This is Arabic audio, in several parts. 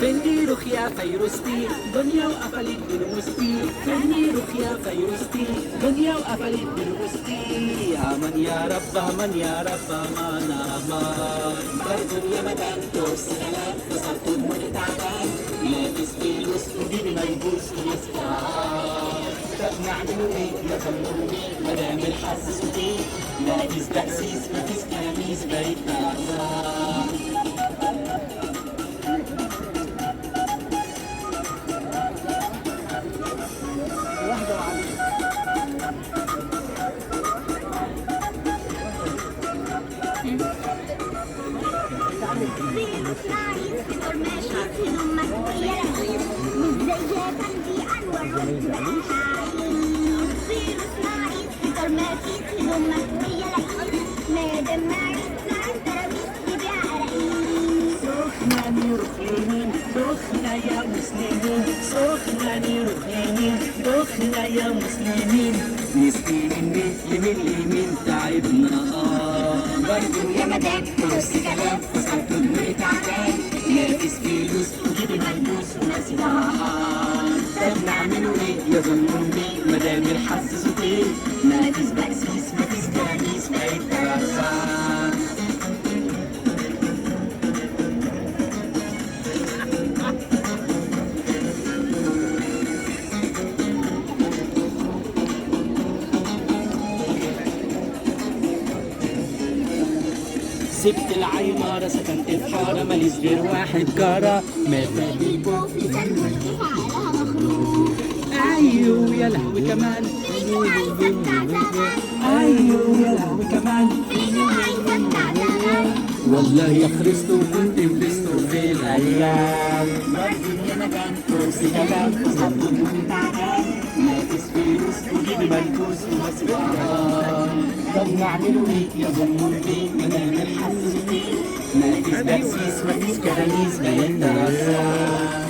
فني رخيا فيروستي دنيا وقفلت بالوستي فني رخيا فيروستي دنيا وقفلت بالوستي أمن يا رب أمن يا رب أمان أمان برضو يا مدام توصيلات وصلت المتعبان لابس فلوس وجيبي ملبوس ويسكر طب نعمل ايه يا فنوني مدام الحظ سوتي لا فيش تأسيس مفيش تلاميذ بقيت تعبان سخنة يا مسلمين سخنة رخيمين سخنة يا مسلمين مسكين من اليمين تعبنا برضو يا مدام نص كلام وصلت المتعبان لابس فلوس وجيبي ملبوس وناسي فرحان طب نعملوا ايه يا ظنوني مدام الحظ صوتين مفيش بقسيس مفيش تلاميذ بقيت تعبان سبت العمارة سكنت في حارة ماليش غير واحد جارة مات بيبو في سلوى فعلها مخروج أيوه يا لهوي كمان أيوه يا لهوي كمان والله يا خريستو كنت بلستو في الأيام برضو يا مدام كرسي كلام وصلت المتعبان لابس فلوس وجيبي ملبوس ومسكران طب نعملوا ايه يا ظنوني مدام الحظ صوتين مفيش تأسيس مفيش كرانيس بقيت دراسات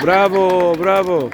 برافو برافو.